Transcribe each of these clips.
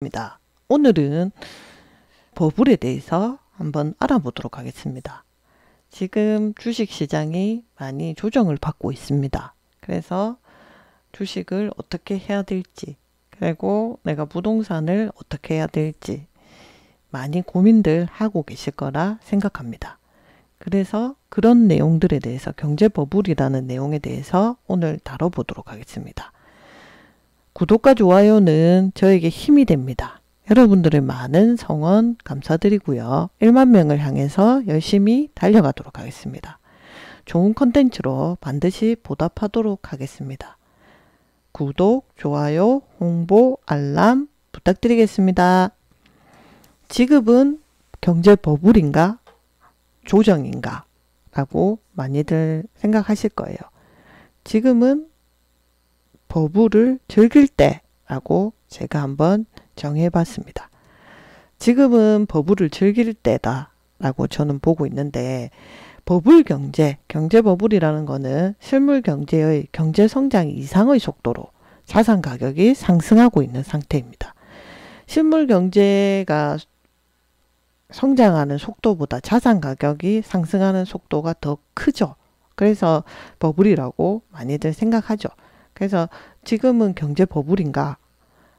입니다. 오늘은 버블에 대해서 한번 알아보도록 하겠습니다. 지금 주식시장이 많이 조정을 받고 있습니다. 그래서 주식을 어떻게 해야 될지, 그리고 내가 부동산을 어떻게 해야 될지 많이 고민들 하고 계실 거라 생각합니다. 그래서 그런 내용들에 대해서 경제버블이라는 내용에 대해서 오늘 다뤄보도록 하겠습니다. 구독과 좋아요는 저에게 힘이 됩니다. 여러분들의 많은 성원 감사드리고요. 1만 명을 향해서 열심히 달려가도록 하겠습니다. 좋은 컨텐츠로 반드시 보답하도록 하겠습니다. 구독, 좋아요, 홍보, 알람 부탁드리겠습니다. 지금은 경제버블인가? 조정인가? 라고 많이들 생각하실 거예요. 지금은 버블을 즐길 때라고 제가 한번 정해봤습니다. 지금은 버블을 즐길 때다 라고 저는 보고 있는데, 버블 경제, 경제버블이라는 거는 실물 경제의 경제 성장 이상의 속도로 자산 가격이 상승하고 있는 상태입니다. 실물 경제가 성장하는 속도보다 자산 가격이 상승하는 속도가 더 크죠. 그래서 버블이라고 많이들 생각하죠. 그래서 지금은 경제 버블인가?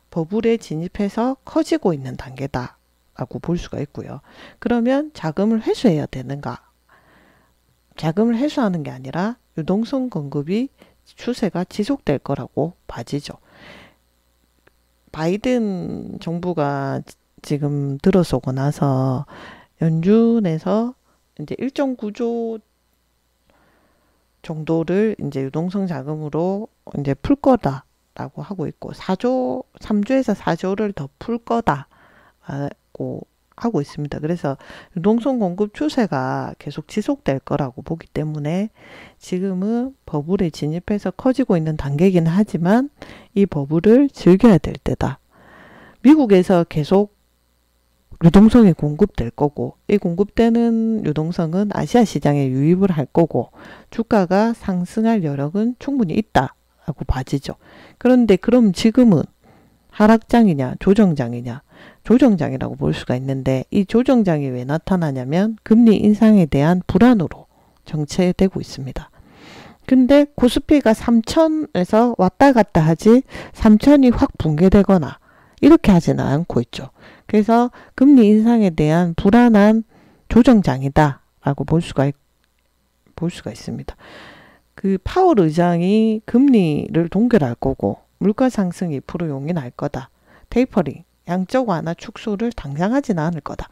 버블에 진입해서 커지고 있는 단계다 라고 볼 수가 있고요. 그러면 자금을 회수해야 되는가? 자금을 회수하는 게 아니라 유동성 공급이 추세가 지속될 거라고 봐지죠. 바이든 정부가 지금 들어서고 나서 연준에서 이제 1.9조 정도를 이제 유동성 자금으로 이제 풀 거다라고 하고 있고, 3조에서 4조를 더 풀 거다라고 하고 있습니다. 그래서 유동성 공급 추세가 계속 지속될 거라고 보기 때문에 지금은 버블에 진입해서 커지고 있는 단계이긴 하지만 이 버블을 즐겨야 될 때다. 미국에서 계속 유동성이 공급될 거고, 이 공급되는 유동성은 아시아 시장에 유입을 할 거고, 주가가 상승할 여력은 충분히 있다라고 봐지죠. 그런데 그럼 지금은 하락장이냐 조정장이냐? 조정장이라고 볼 수가 있는데, 이 조정장이 왜 나타나냐면 금리 인상에 대한 불안으로 정체되고 있습니다. 근데 코스피가 3천에서 왔다 갔다 하지 3천이 확 붕괴되거나 이렇게 하지는 않고 있죠. 그래서 금리 인상에 대한 불안한 조정장이다 라고 볼 수가 있습니다. 그 파월 의장이 금리를 동결할 거고, 물가 상승 2% 용인할 거다. 테이퍼링, 양적 완화 축소를 당장 하지는 않을 거다.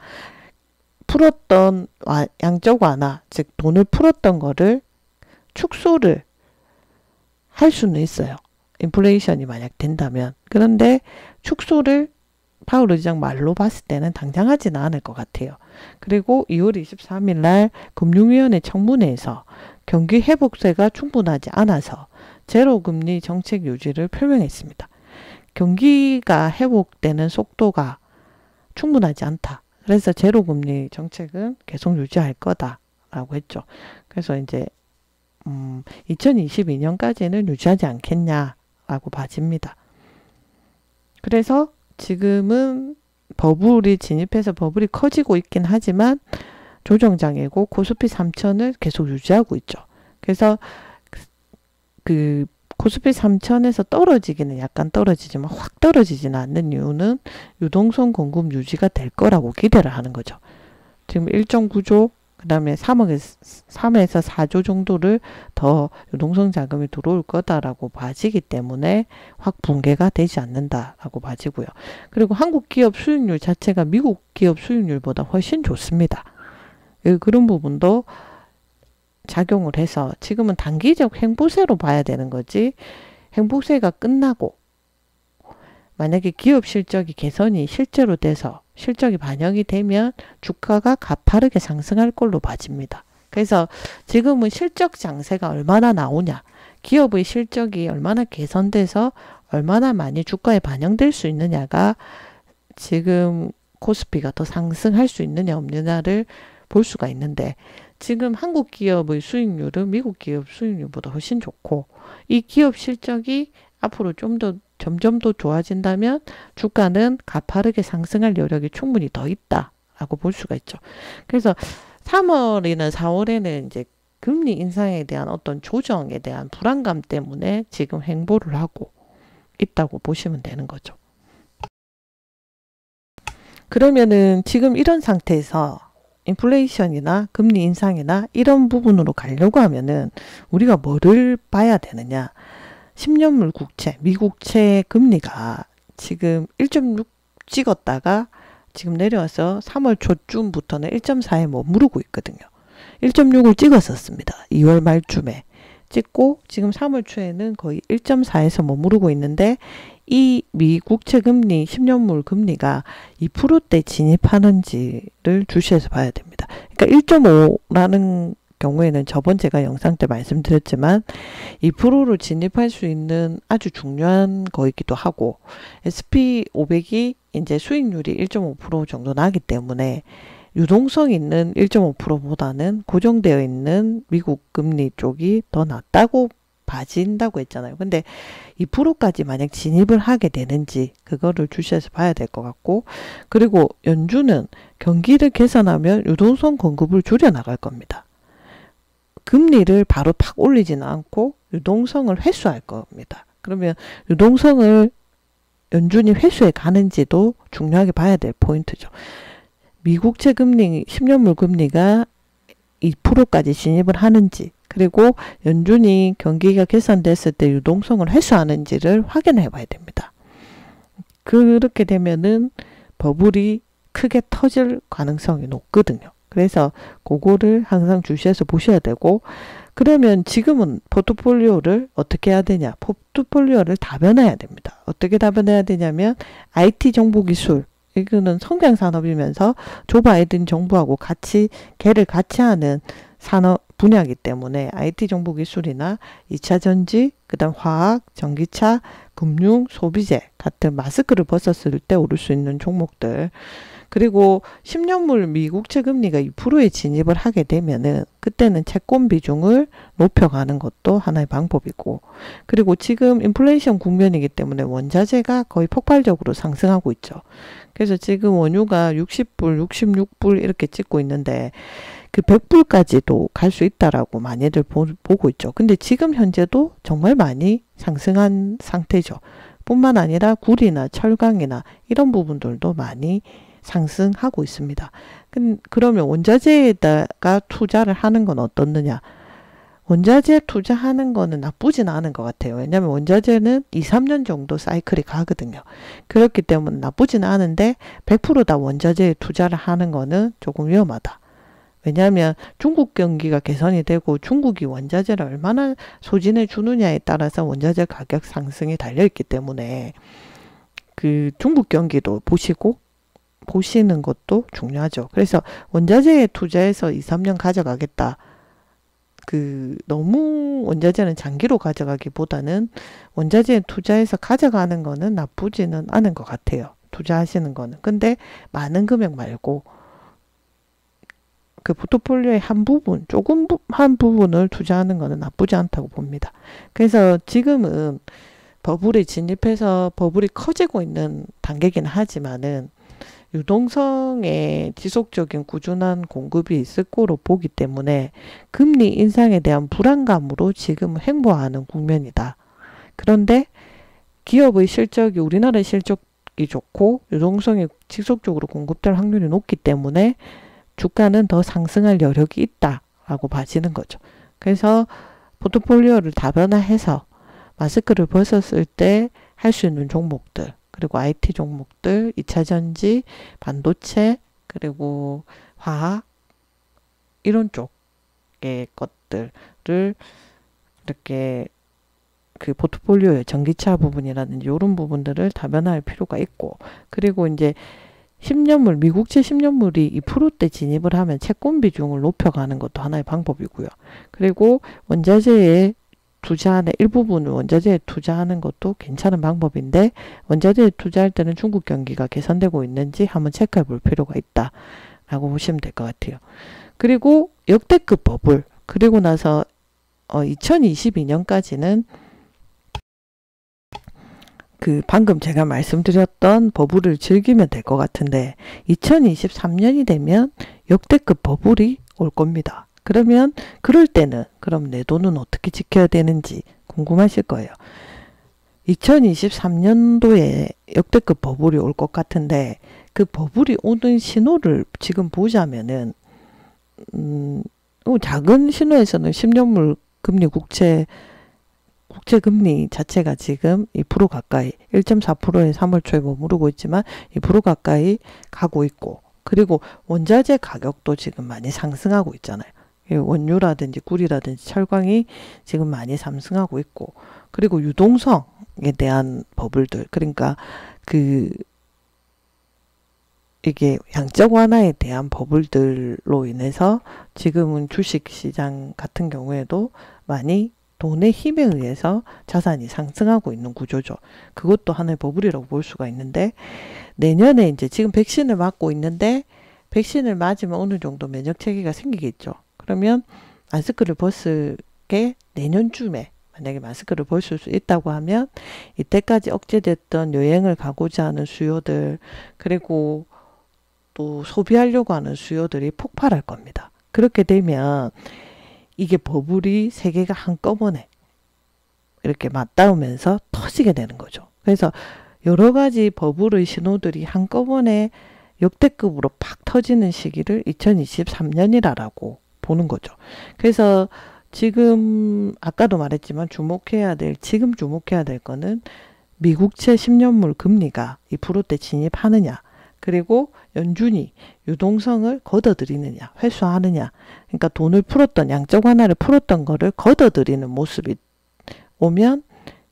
풀었던 양적 완화, 즉 돈을 풀었던 거를 축소를 할 수는 있어요. 인플레이션이 만약 된다면. 그런데 축소를 파월 의장 말로 봤을 때는 당장 하지는 않을 것 같아요. 그리고 2월 23일 날 금융위원회 청문회에서 경기 회복세가 충분하지 않아서 제로금리 정책 유지를 표명했습니다. 경기가 회복되는 속도가 충분하지 않다. 그래서 제로금리 정책은 계속 유지할 거다라고 했죠. 그래서 이제 2022년까지는 유지하지 않겠냐라고 봐집니다. 그래서 지금은 버블이 진입해서 버블이 커지고 있긴 하지만 조정장이고 코스피 3천을 계속 유지하고 있죠. 그래서 그 코스피 3천에서 떨어지기는 약간 떨어지지만 확 떨어지지는 않는 이유는 유동성 공급 유지가 될 거라고 기대를 하는 거죠. 지금 1.9조, 그 다음에 3에서 4조 정도를 더 유동성 자금이 들어올 거다라고 봐지기 때문에 확 붕괴가 되지 않는다라고 봐지고요. 그리고 한국 기업 수익률 자체가 미국 기업 수익률보다 훨씬 좋습니다. 그런 부분도 작용을 해서 지금은 단기적 행보세로 봐야 되는 거지, 행보세가 끝나고 만약에 기업 실적이 개선이 실제로 돼서 실적이 반영이 되면 주가가 가파르게 상승할 걸로 봐집니다. 그래서 지금은 실적 장세가 얼마나 나오냐, 기업의 실적이 얼마나 개선돼서 얼마나 많이 주가에 반영될 수 있느냐가 지금 코스피가 더 상승할 수 있느냐 없느냐를 볼 수가 있는데, 지금 한국 기업의 수익률은 미국 기업 수익률보다 훨씬 좋고, 이 기업 실적이 앞으로 좀 더 점점 더 좋아진다면 주가는 가파르게 상승할 여력이 충분히 더 있다라고 볼 수가 있죠. 그래서 3월이나 4월에는 이제 금리 인상에 대한 어떤 조정에 대한 불안감 때문에 지금 행보를 하고 있다고 보시면 되는 거죠. 그러면은 지금 이런 상태에서 인플레이션이나 금리 인상이나 이런 부분으로 가려고 하면은 우리가 뭐를 봐야 되느냐. 10년물 국채, 미국채 금리가 지금 1.6 찍었다가 지금 내려와서 3월 초쯤부터는 1.4에 머무르고 있거든요. 1.6을 찍었었습니다. 2월 말쯤에 찍고 지금 3월 초에는 거의 1.4에서 머무르고 있는데 이 미국채 금리, 10년물 금리가 2%대 진입하는지를 주시해서 봐야 됩니다. 그러니까 1.5라는 경우에는 저번 제가 영상 때 말씀드렸지만 2%로 진입할 수 있는 아주 중요한 거이기도 하고 SP500이 이제 수익률이 1.5% 정도 나기 때문에 유동성 있는 1.5%보다는 고정되어 있는 미국 금리 쪽이 더 낫다고 봐진다고 했잖아요. 근데 2%까지 만약 진입을 하게 되는지 그거를 주시해서 봐야 될 것 같고, 그리고 연준은 경기를 개선하면 유동성 공급을 줄여 나갈 겁니다. 금리를 바로 팍 올리지는 않고 유동성을 회수할 겁니다. 그러면 유동성을 연준이 회수해 가는지도 중요하게 봐야 될 포인트죠. 미국채 금리, 10년물 금리가 2%까지 진입을 하는지, 그리고 연준이 경기가 개선됐을 때 유동성을 회수하는지를 확인해 봐야 됩니다. 그렇게 되면은 버블이 크게 터질 가능성이 높거든요. 그래서 그거를 항상 주시해서 보셔야 되고, 그러면 지금은 포트폴리오를 어떻게 해야 되냐? 포트폴리오를 다변해야 됩니다. 어떻게 다변해야 되냐면 IT 정보기술, 이거는 성장 산업이면서 조 바이든 정부하고 같이 개를 같이 하는 산업 분야이기 때문에 IT 정보기술이나 2차 전지, 그다음 화학, 전기차, 금융, 소비재 같은 마스크를 벗었을 때 오를 수 있는 종목들, 그리고 10년물 미국채 금리가 2%에 진입을 하게 되면은 그때는 채권 비중을 높여가는 것도 하나의 방법이고, 그리고 지금 인플레이션 국면이기 때문에 원자재가 거의 폭발적으로 상승하고 있죠. 그래서 지금 원유가 60불, 66불 이렇게 찍고 있는데 그 100불까지도 갈 수 있다라고 많이들 보고 있죠. 근데 지금 현재도 정말 많이 상승한 상태죠. 뿐만 아니라 구리나 철강이나 이런 부분들도 많이 상승하고 있습니다. 그러면 원자재에다가 투자를 하는 건 어떻느냐? 원자재 투자하는 거는 나쁘진 않은 것 같아요. 왜냐하면 원자재는 2, 3년 정도 사이클이 가거든요. 그렇기 때문에 나쁘진 않은데 100% 다 원자재에 투자를 하는 거는 조금 위험하다. 왜냐하면 중국 경기가 개선이 되고 중국이 원자재를 얼마나 소진해 주느냐에 따라서 원자재 가격 상승이 달려있기 때문에 그 중국 경기도 보시는 것도 중요하죠. 그래서 원자재에 투자해서 2, 3년 가져가겠다. 너무 원자재는 장기로 가져가기보다는 원자재에 투자해서 가져가는 거는 나쁘지는 않은 것 같아요. 투자하시는 거는. 근데 많은 금액 말고 그 포트폴리오의 한 부분, 한 부분을 투자하는 거는 나쁘지 않다고 봅니다. 그래서 지금은 버블에 진입해서 버블이 커지고 있는 단계긴 하지만은 유동성의 지속적인 꾸준한 공급이 있을 거로 보기 때문에 금리 인상에 대한 불안감으로 지금 행보하는 국면이다. 그런데 기업의 실적이, 우리나라의 실적이 좋고 유동성이 지속적으로 공급될 확률이 높기 때문에 주가는 더 상승할 여력이 있다라고 봐지는 거죠. 그래서 포트폴리오를 다변화해서 마스크를 벗었을 때 할 수 있는 종목들, 그리고 IT 종목들, 2차 전지, 반도체, 그리고 화학 이런 쪽의 것들을 이렇게 그 포트폴리오의 전기차 부분이라든지 이런 부분들을 다변화할 필요가 있고, 그리고 이제 10년물, 미국채 10년물이 2%대 진입을 하면 채권 비중을 높여가는 것도 하나의 방법이고요. 그리고 원자재에 투자하는 일부분을 원자재에 투자하는 것도 괜찮은 방법인데, 원자재에 투자할 때는 중국 경기가 개선되고 있는지 한번 체크해 볼 필요가 있다라고 보시면 될 것 같아요. 그리고 역대급 버블, 그리고 나서 2022년까지는 그 방금 제가 말씀드렸던 버블을 즐기면 될 것 같은데 2023년이 되면 역대급 버블이 올 겁니다. 그러면 그럴 때는 그럼 내 돈은 어떻게 지켜야 되는지 궁금하실 거예요. 2023년도에 역대급 버블이 올 것 같은데 그 버블이 오는 신호를 지금 보자면은 작은 신호에서는 10년물 금리 국채 금리 자체가 지금 2% 가까이 1.4%에 3월 초에 머무르고 있지만 2% 가까이 가고 있고 그리고 원자재 가격도 지금 많이 상승하고 있잖아요. 원유라든지 꿀이라든지 철강이 지금 많이 상승하고 있고 그리고 유동성에 대한 버블들 그러니까 이게 양적 완화에 대한 버블들로 인해서 지금은 주식시장 같은 경우에도 많이 돈의 힘에 의해서 자산이 상승하고 있는 구조죠. 그것도 하나의 버블이라고 볼 수가 있는데 내년에 이제 지금 백신을 맞고 있는데 백신을 맞으면 어느 정도 면역 체계가 생기겠죠. 그러면 마스크를 벗을 게 내년쯤에 만약에 마스크를 벗을 수 있다고 하면 이때까지 억제됐던 여행을 가고자 하는 수요들 그리고 또 소비하려고 하는 수요들이 폭발할 겁니다. 그렇게 되면 이게 버블이 세 개가 한꺼번에 이렇게 맞닿으면서 터지게 되는 거죠. 그래서 여러 가지 버블의 신호들이 한꺼번에 역대급으로 팍 터지는 시기를 2023년이라고 보는 거죠. 그래서 지금 아까도 말했지만 지금 주목해야 될 거는 미국채 10년물 금리가 2%대 진입하느냐 그리고 연준이 유동성을 걷어들이느냐 회수하느냐 그러니까 돈을 풀었던 양적 완화를 풀었던 거를 걷어들이는 모습이 오면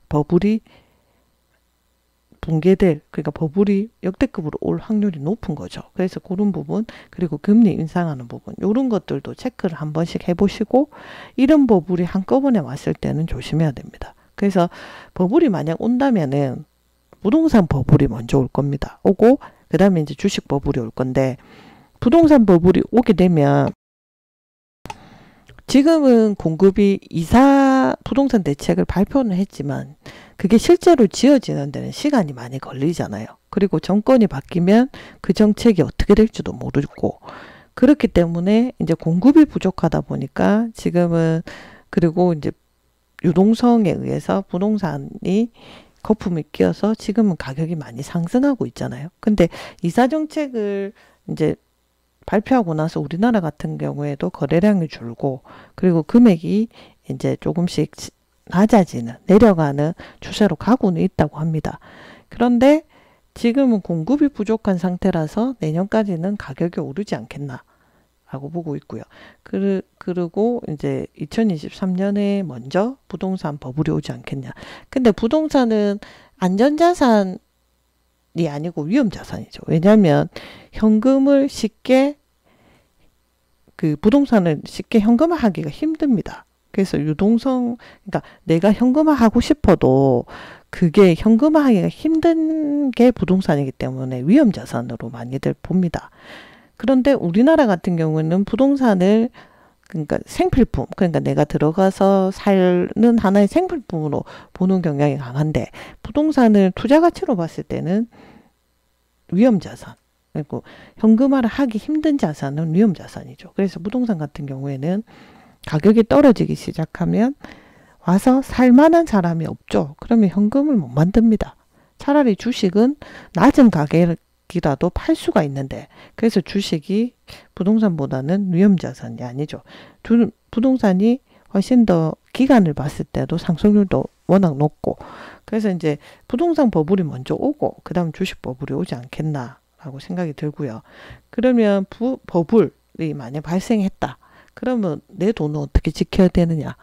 버블이 붕괴될 그러니까 버블이 역대급으로 올 확률이 높은 거죠. 그래서 그런 부분 그리고 금리 인상하는 부분 이런 것들도 체크를 한 번씩 해보시고 이런 버블이 한꺼번에 왔을 때는 조심해야 됩니다. 그래서 버블이 만약 온다면은 부동산 버블이 먼저 올 겁니다. 오고 그 다음에 이제 주식 버블이 올 건데 부동산 버블이 오게 되면 지금은 공급이 이사 부동산 대책을 발표는 했지만 그게 실제로 지어지는 데는 시간이 많이 걸리잖아요. 그리고 정권이 바뀌면 그 정책이 어떻게 될지도 모르고 그렇기 때문에 이제 공급이 부족하다 보니까 지금은 그리고 이제 유동성에 의해서 부동산이 거품이 끼어서 지금은 가격이 많이 상승하고 있잖아요. 근데 이사 정책을 이제 발표하고 나서 우리나라 같은 경우에도 거래량이 줄고 그리고 금액이 이제 조금씩 낮아지는 내려가는 추세로 가고는 있다고 합니다. 그런데 지금은 공급이 부족한 상태라서 내년까지는 가격이 오르지 않겠나 라고 보고 있고요. 그리고 이제 2023년에 먼저 부동산 버블이 오지 않겠냐. 근데 부동산은 안전자산이 아니고 위험자산이죠. 왜냐하면 현금을 쉽게 부동산을 쉽게 현금화하기가 힘듭니다. 그래서 유동성 그러니까 내가 현금화하고 싶어도 그게 현금화하기가 힘든 게 부동산이기 때문에 위험자산으로 많이들 봅니다. 그런데 우리나라 같은 경우는 부동산을 그러니까 생필품 그러니까 내가 들어가서 사는 하나의 생필품으로 보는 경향이 강한데 부동산을 투자 가치로 봤을 때는 위험자산 그리고 현금화를 하기 힘든 자산은 위험자산이죠. 그래서 부동산 같은 경우에는 가격이 떨어지기 시작하면 와서 살 만한 사람이 없죠. 그러면 현금을 못 만듭니다. 차라리 주식은 낮은 가격이라도 팔 수가 있는데 그래서 주식이 부동산보다는 위험자산이 아니죠. 부동산이 훨씬 더 기간을 봤을 때도 상승률도 워낙 높고 그래서 이제 부동산 버블이 먼저 오고 그 다음 주식 버블이 오지 않겠나 라고 생각이 들고요. 그러면 버블이 만약 발생했다. 그러면 내 돈을 어떻게 지켜야 되느냐.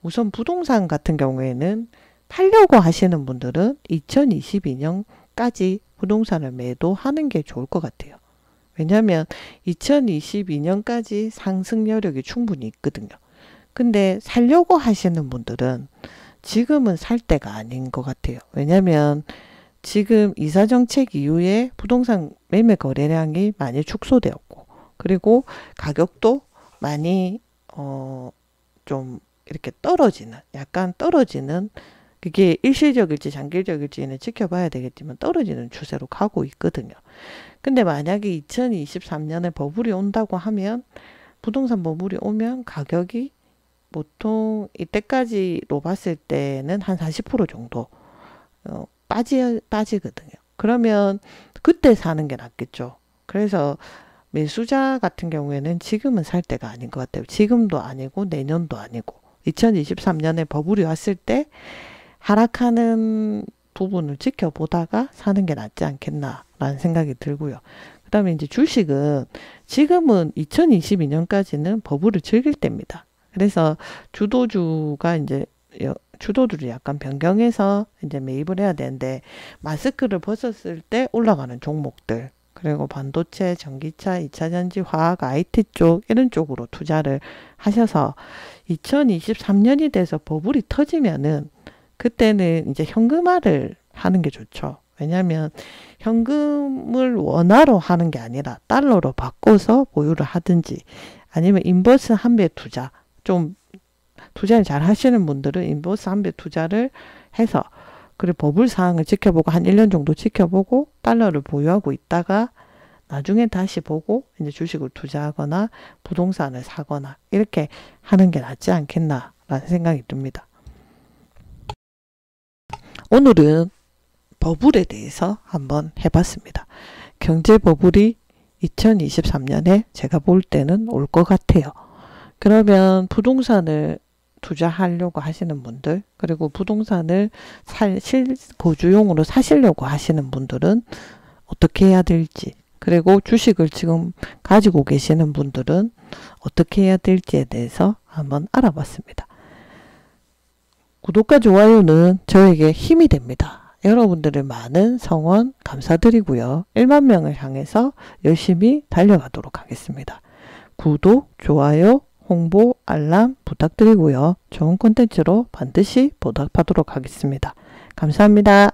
우선 부동산 같은 경우에는 팔려고 하시는 분들은 2022년까지 부동산을 매도하는 게 좋을 것 같아요. 왜냐하면 2022년까지 상승 여력이 충분히 있거든요. 근데 살려고 하시는 분들은 지금은 살 때가 아닌 것 같아요. 왜냐하면 지금 이사정책 이후에 부동산 매매 거래량이 많이 축소되었고 그리고 가격도 많이 좀 이렇게 약간 떨어지는 그게 일시적일지 장기적일지는 지켜봐야 되겠지만 떨어지는 추세로 가고 있거든요. 근데 만약에 2023년에 버블이 온다고 하면 부동산 버블이 오면 가격이 보통 이때까지로 봤을 때는 한 40% 정도 빠지거든요. 그러면 그때 사는 게 낫겠죠. 그래서 매수자 같은 경우에는 지금은 살 때가 아닌 것 같아요. 지금도 아니고 내년도 아니고 2023년에 버블이 왔을 때 하락하는 부분을 지켜보다가 사는 게 낫지 않겠나라는 생각이 들고요. 그 다음에 이제 주식은 지금은 2022년까지는 버블을 즐길 때입니다. 그래서 주도주가 이제 주도주를 약간 변경해서 이제 매입을 해야 되는데 마스크를 벗었을 때 올라가는 종목들 그리고 반도체, 전기차, 2차전지, 화학, IT 쪽 이런 쪽으로 투자를 하셔서 2023년이 돼서 버블이 터지면은 그때는 이제 현금화를 하는 게 좋죠. 왜냐하면 현금을 원화로 하는 게 아니라 달러로 바꿔서 보유를 하든지 아니면 인버스 한배 투자 좀 투자를 잘 하시는 분들은 인버스 한배 투자를 해서 그리고 버블 상황을 지켜보고 한 1년 정도 지켜보고 달러를 보유하고 있다가 나중에 다시 보고 이제 주식을 투자하거나 부동산을 사거나 이렇게 하는 게 낫지 않겠나라는 생각이 듭니다. 오늘은 버블에 대해서 한번 해봤습니다. 경제 버블이 2023년에 제가 볼 때는 올 것 같아요. 그러면 부동산을 투자하려고 하시는 분들 그리고 부동산을 실거주용으로 사시려고 하시는 분들은 어떻게 해야 될지 그리고 주식을 지금 가지고 계시는 분들은 어떻게 해야 될지에 대해서 한번 알아봤습니다. 구독과 좋아요는 저에게 힘이 됩니다. 여러분들의 많은 성원 감사드리고요. 1만 명을 향해서 열심히 달려가도록 하겠습니다. 구독, 좋아요, 홍보, 알람 부탁드리고요. 좋은 콘텐츠로 반드시 보답하도록 하겠습니다. 감사합니다.